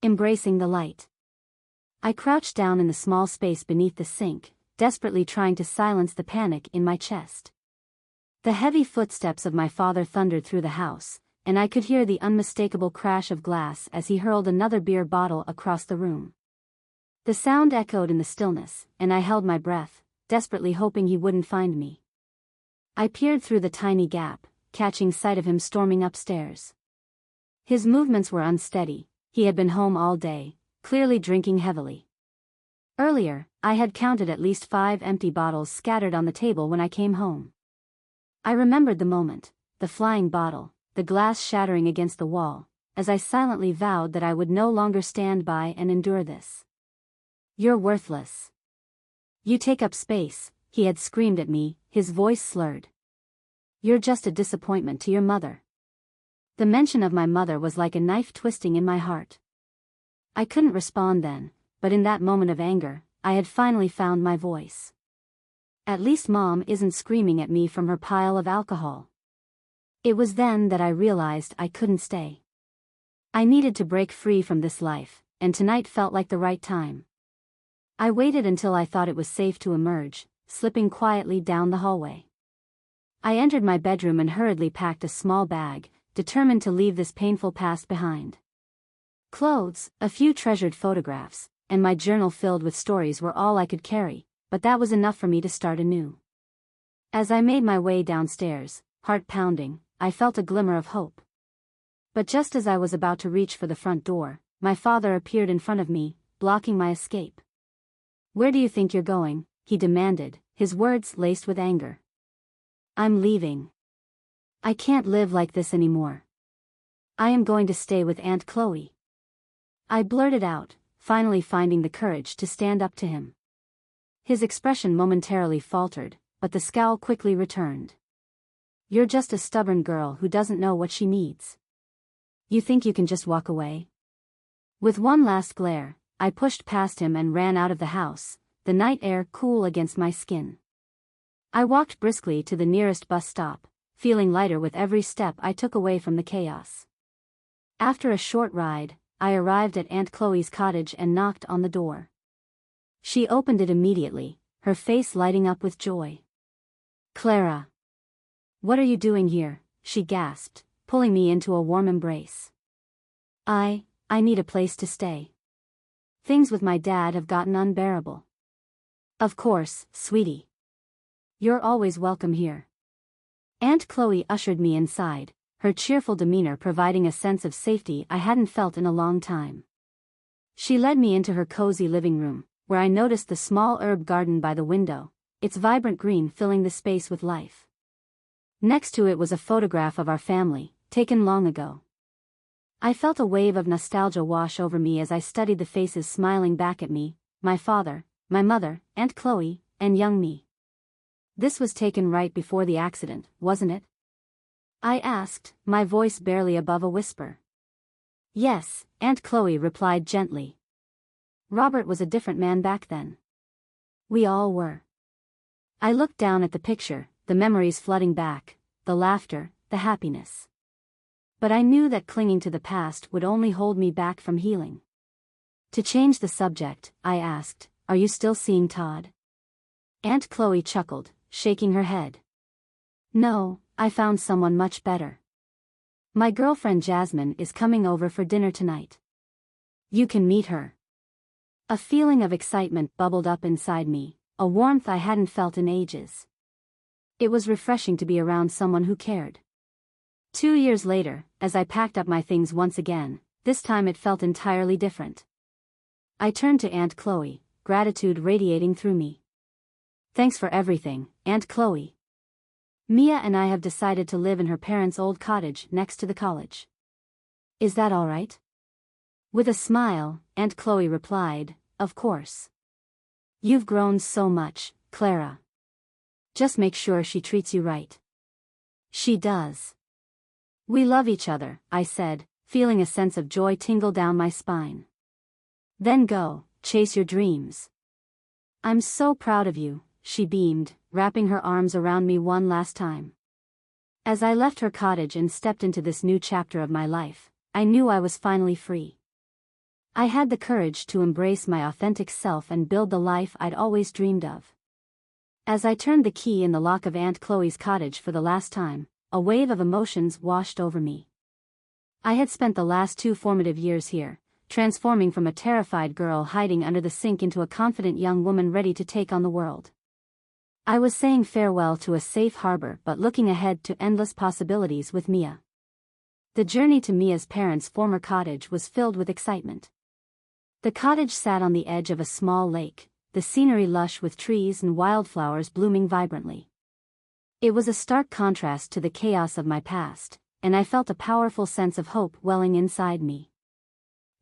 embracing the light. I crouched down in the small space beneath the sink, desperately trying to silence the panic in my chest. The heavy footsteps of my father thundered through the house, and I could hear the unmistakable crash of glass as he hurled another beer bottle across the room. The sound echoed in the stillness, and I held my breath, desperately hoping he wouldn't find me. I peered through the tiny gap, catching sight of him storming upstairs. His movements were unsteady. He had been home all day, clearly drinking heavily. Earlier, I had counted at least 5 empty bottles scattered on the table when I came home. I remembered the moment, the flying bottle, the glass shattering against the wall, as I silently vowed that I would no longer stand by and endure this. "You're worthless. You take up space," he had screamed at me, his voice slurred. "You're just a disappointment to your mother." The mention of my mother was like a knife twisting in my heart. I couldn't respond then, but in that moment of anger, I had finally found my voice. At least Mom isn't screaming at me from her pile of alcohol. It was then that I realized I couldn't stay. I needed to break free from this life, and tonight felt like the right time. I waited until I thought it was safe to emerge, slipping quietly down the hallway. I entered my bedroom and hurriedly packed a small bag, determined to leave this painful past behind. Clothes, a few treasured photographs, and my journal filled with stories were all I could carry, but that was enough for me to start anew. As I made my way downstairs, heart pounding, I felt a glimmer of hope. But just as I was about to reach for the front door, my father appeared in front of me, blocking my escape. "Where do you think you're going?" he demanded, his words laced with anger. "I'm leaving. I can't live like this anymore. I am going to stay with Aunt Chloe." I blurted out, finally finding the courage to stand up to him. His expression momentarily faltered, but the scowl quickly returned. "You're just a stubborn girl who doesn't know what she needs. You think you can just walk away?" With one last glare, I pushed past him and ran out of the house, the night air cool against my skin. I walked briskly to the nearest bus stop, feeling lighter with every step I took away from the chaos. After a short ride, I arrived at Aunt Chloe's cottage and knocked on the door. She opened it immediately, her face lighting up with joy. "Clara. What are you doing here?" she gasped, pulling me into a warm embrace. I need a place to stay. Things with my dad have gotten unbearable." "Of course, sweetie. You're always welcome here." Aunt Chloe ushered me inside, her cheerful demeanor providing a sense of safety I hadn't felt in a long time. She led me into her cozy living room, where I noticed the small herb garden by the window, its vibrant green filling the space with life. Next to it was a photograph of our family, taken long ago. I felt a wave of nostalgia wash over me as I studied the faces smiling back at me, my father, my mother, Aunt Chloe, and young me. "This was taken right before the accident, wasn't it?" I asked, my voice barely above a whisper. "Yes," Aunt Chloe replied gently. "Robert was a different man back then. We all were." I looked down at the picture, the memories flooding back, the laughter, the happiness. But I knew that clinging to the past would only hold me back from healing. To change the subject, I asked, "Are you still seeing Todd?" Aunt Chloe chuckled, shaking her head. "No, I found someone much better. My girlfriend Jasmine is coming over for dinner tonight. You can meet her." A feeling of excitement bubbled up inside me, a warmth I hadn't felt in ages. It was refreshing to be around someone who cared. 2 years later, as I packed up my things once again, this time it felt entirely different. I turned to Aunt Chloe, gratitude radiating through me. "Thanks for everything, Aunt Chloe. Mia and I have decided to live in her parents' old cottage next to the college. Is that all right?" With a smile, Aunt Chloe replied, "Of course. You've grown so much, Clara. Just make sure she treats you right." "She does." "We love each other," I said, feeling a sense of joy tingle down my spine. "Then go, chase your dreams." "I'm so proud of you," she beamed, wrapping her arms around me one last time. As I left her cottage and stepped into this new chapter of my life, I knew I was finally free. I had the courage to embrace my authentic self and build the life I'd always dreamed of. As I turned the key in the lock of Aunt Chloe's cottage for the last time, a wave of emotions washed over me. I had spent the last 2 formative years here, transforming from a terrified girl hiding under the sink into a confident young woman ready to take on the world. I was saying farewell to a safe harbor but looking ahead to endless possibilities with Mia. The journey to Mia's parents' former cottage was filled with excitement. The cottage sat on the edge of a small lake, the scenery lush with trees and wildflowers blooming vibrantly. It was a stark contrast to the chaos of my past, and I felt a powerful sense of hope welling inside me.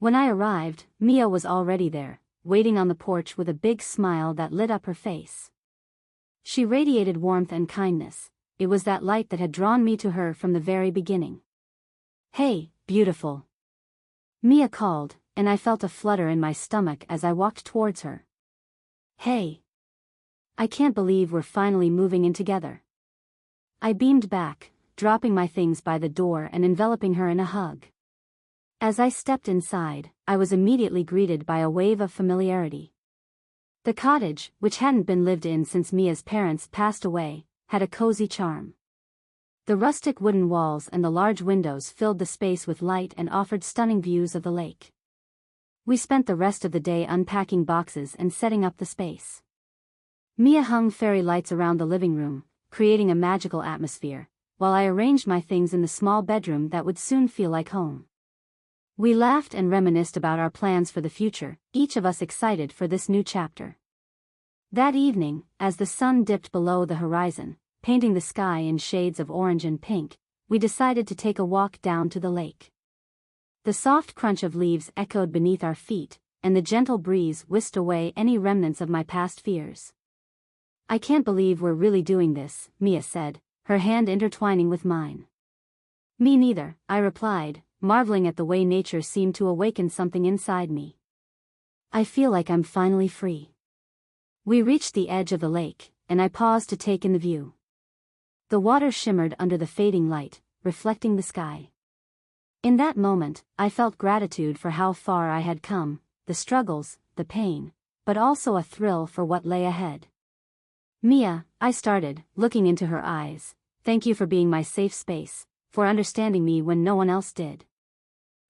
When I arrived, Mia was already there, waiting on the porch with a big smile that lit up her face. She radiated warmth and kindness. It was that light that had drawn me to her from the very beginning. "Hey, beautiful," Mia called, and I felt a flutter in my stomach as I walked towards her. "Hey. I can't believe we're finally moving in together." I beamed back, dropping my things by the door and enveloping her in a hug. As I stepped inside, I was immediately greeted by a wave of familiarity. The cottage, which hadn't been lived in since Mia's parents passed away, had a cozy charm. The rustic wooden walls and the large windows filled the space with light and offered stunning views of the lake. We spent the rest of the day unpacking boxes and setting up the space. Mia hung fairy lights around the living room, creating a magical atmosphere, while I arranged my things in the small bedroom that would soon feel like home. We laughed and reminisced about our plans for the future, each of us excited for this new chapter. That evening, as the sun dipped below the horizon, painting the sky in shades of orange and pink, we decided to take a walk down to the lake. The soft crunch of leaves echoed beneath our feet, and the gentle breeze whisked away any remnants of my past fears. "I can't believe we're really doing this," Mia said, her hand intertwining with mine. "Me neither," I replied, marveling at the way nature seemed to awaken something inside me. "I feel like I'm finally free." We reached the edge of the lake, and I paused to take in the view. The water shimmered under the fading light, reflecting the sky. In that moment, I felt gratitude for how far I had come, the struggles, the pain, but also a thrill for what lay ahead. "Mia," I started, looking into her eyes, "thank you for being my safe space, for understanding me when no one else did."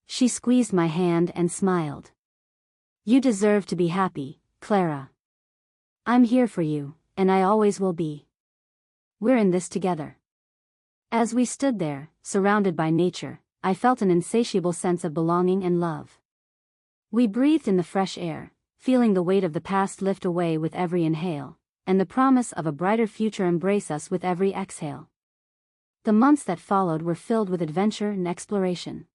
She squeezed my hand and smiled. "You deserve to be happy, Clara. I'm here for you, and I always will be. We're in this together." As we stood there, surrounded by nature, I felt an insatiable sense of belonging and love. We breathed in the fresh air, feeling the weight of the past lift away with every inhale, and the promise of a brighter future embrace us with every exhale. The months that followed were filled with adventure and exploration.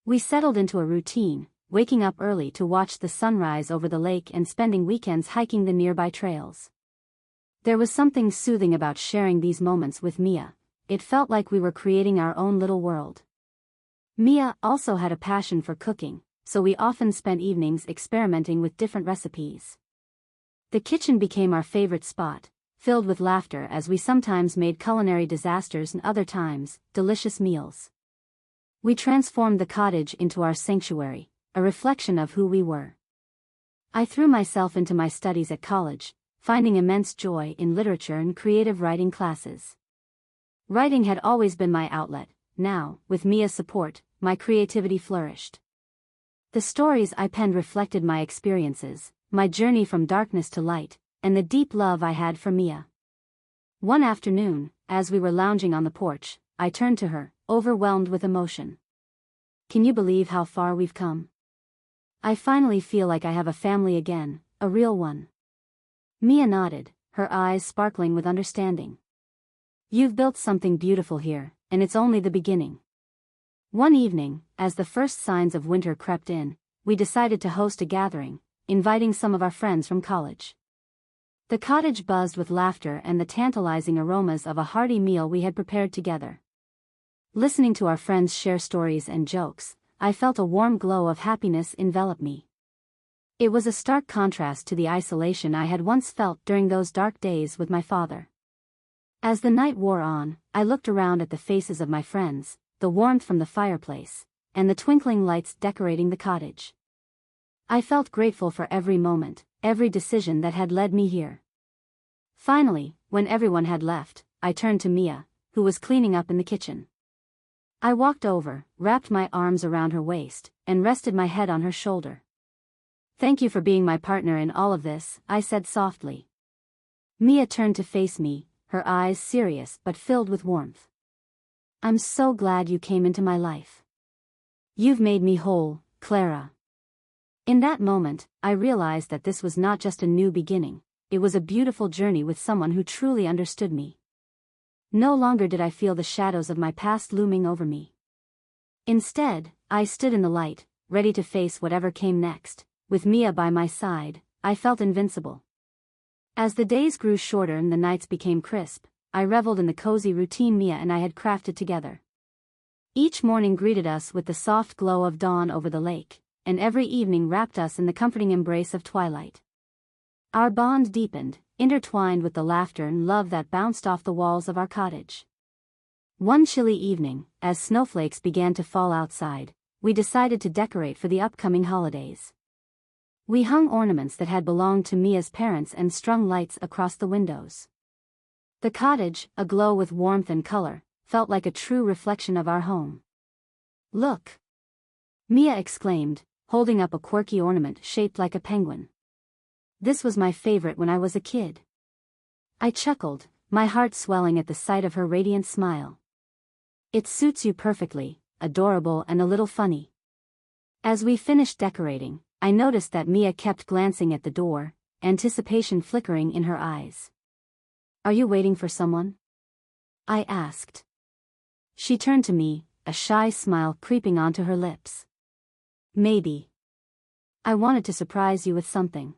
We settled into a routine, waking up early to watch the sunrise over the lake and spending weekends hiking the nearby trails. There was something soothing about sharing these moments with Mia. It felt like we were creating our own little world. Mia also had a passion for cooking, so we often spent evenings experimenting with different recipes. The kitchen became our favorite spot, filled with laughter as we sometimes made culinary disasters and other times, delicious meals. We transformed the cottage into our sanctuary, a reflection of who we were. I threw myself into my studies at college, finding immense joy in literature and creative writing classes. Writing had always been my outlet. Now, with Mia's support, my creativity flourished. The stories I penned reflected my experiences, my journey from darkness to light, and the deep love I had for Mia. One afternoon, as we were lounging on the porch, I turned to her, overwhelmed with emotion. "Can you believe how far we've come? I finally feel like I have a family again, a real one." Mia nodded, her eyes sparkling with understanding. "You've built something beautiful here, and it's only the beginning." One evening, as the first signs of winter crept in, we decided to host a gathering, inviting some of our friends from college. The cottage buzzed with laughter and the tantalizing aromas of a hearty meal we had prepared together. Listening to our friends share stories and jokes, I felt a warm glow of happiness envelop me. It was a stark contrast to the isolation I had once felt during those dark days with my father. As the night wore on, I looked around at the faces of my friends, the warmth from the fireplace, and the twinkling lights decorating the cottage. I felt grateful for every moment, every decision that had led me here. Finally, when everyone had left, I turned to Mia, who was cleaning up in the kitchen. I walked over, wrapped my arms around her waist, and rested my head on her shoulder. "Thank you for being my partner in all of this," I said softly. Mia turned to face me, her eyes serious but filled with warmth. "I'm so glad you came into my life. You've made me whole, Clara." In that moment, I realized that this was not just a new beginning, it was a beautiful journey with someone who truly understood me. No longer did I feel the shadows of my past looming over me. Instead, I stood in the light, ready to face whatever came next. With Mia by my side, I felt invincible. As the days grew shorter and the nights became crisp, I reveled in the cozy routine Mia and I had crafted together. Each morning greeted us with the soft glow of dawn over the lake, and every evening wrapped us in the comforting embrace of twilight. Our bond deepened, intertwined with the laughter and love that bounced off the walls of our cottage. One chilly evening, as snowflakes began to fall outside, we decided to decorate for the upcoming holidays. We hung ornaments that had belonged to Mia's parents and strung lights across the windows. The cottage, aglow with warmth and color, felt like a true reflection of our home. "Look!" Mia exclaimed, holding up a quirky ornament shaped like a penguin. "This was my favorite when I was a kid." I chuckled, my heart swelling at the sight of her radiant smile. "It suits you perfectly, adorable and a little funny." As we finished decorating, I noticed that Mia kept glancing at the door, anticipation flickering in her eyes. "Are you waiting for someone?" I asked. She turned to me, a shy smile creeping onto her lips. "Maybe. I wanted to surprise you with something."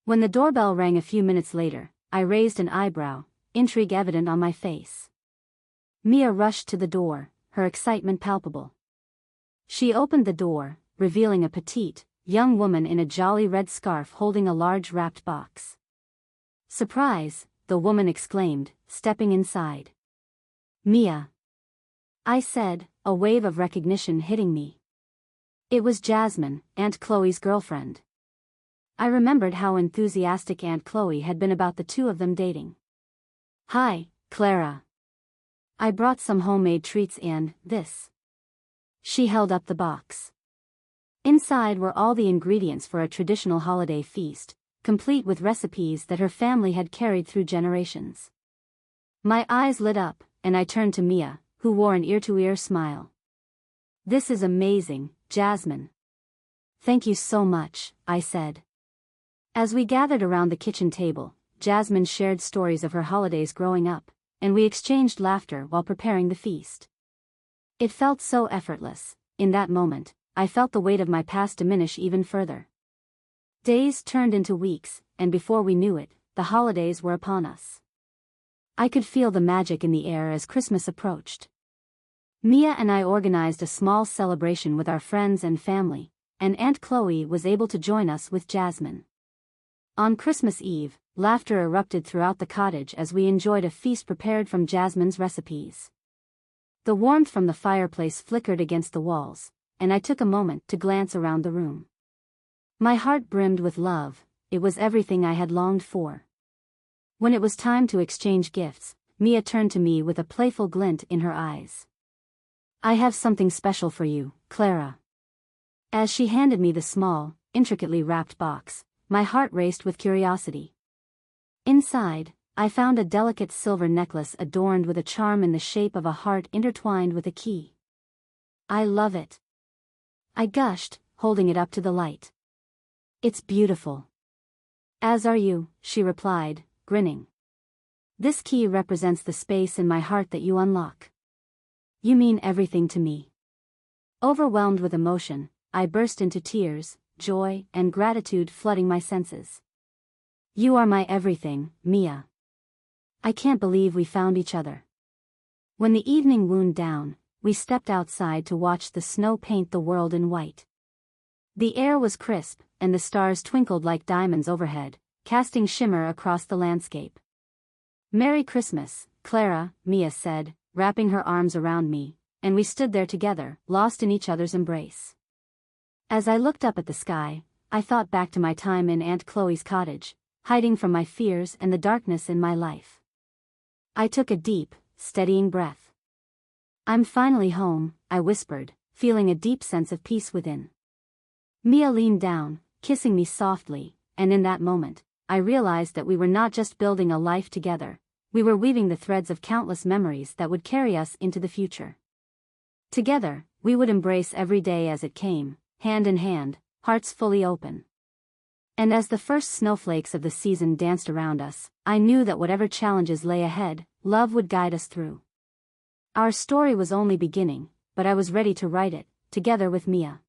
When the doorbell rang a few minutes later, I raised an eyebrow, intrigue evident on my face. Mia rushed to the door, her excitement palpable. She opened the door, revealing a petite, young woman in a jolly red scarf holding a large wrapped box. "Surprise!" the woman exclaimed, stepping inside. "Mia," I said, a wave of recognition hitting me. It was Jasmine, Aunt Chloe's girlfriend. I remembered how enthusiastic Aunt Chloe had been about the two of them dating. "Hi, Clara. I brought some homemade treats and this." She held up the box. Inside were all the ingredients for a traditional holiday feast, complete with recipes that her family had carried through generations. My eyes lit up, and I turned to Mia, who wore an ear-to-ear smile. "This is amazing, Jasmine." "Thank you so much," I said. As we gathered around the kitchen table, Jasmine shared stories of her holidays growing up, and we exchanged laughter while preparing the feast. It felt so effortless. In that moment, I felt the weight of my past diminish even further. Days turned into weeks, and before we knew it, the holidays were upon us. I could feel the magic in the air as Christmas approached. Mia and I organized a small celebration with our friends and family, and Aunt Chloe was able to join us with Jasmine. On Christmas Eve, laughter erupted throughout the cottage as we enjoyed a feast prepared from Jasmine's recipes. The warmth from the fireplace flickered against the walls, and I took a moment to glance around the room. My heart brimmed with love, it was everything I had longed for. When it was time to exchange gifts, Mia turned to me with a playful glint in her eyes. "I have something special for you, Clara." As she handed me the small, intricately wrapped box, my heart raced with curiosity. Inside, I found a delicate silver necklace adorned with a charm in the shape of a heart intertwined with a key. "I love it," I gushed, holding it up to the light. "It's beautiful." "As are you," she replied, grinning. "This key represents the space in my heart that you unlock. You mean everything to me." Overwhelmed with emotion, I burst into tears, joy and gratitude flooding my senses. "You are my everything, Mia. I can't believe we found each other." When the evening wound down, we stepped outside to watch the snow paint the world in white. The air was crisp, and the stars twinkled like diamonds overhead, casting shimmer across the landscape. "Merry Christmas, Clara," Mia said, wrapping her arms around me, and we stood there together, lost in each other's embrace. As I looked up at the sky, I thought back to my time in Aunt Chloe's cottage, hiding from my fears and the darkness in my life. I took a deep, steadying breath. I'm finally home, I whispered, feeling a deep sense of peace within. Mia leaned down, kissing me softly, and in that moment, I realized that we were not just building a life together, we were weaving the threads of countless memories that would carry us into the future. Together, we would embrace every day as it came, hand in hand, hearts fully open. And as the first snowflakes of the season danced around us, I knew that whatever challenges lay ahead, love would guide us through. Our story was only beginning, but I was ready to write it, together with Mia.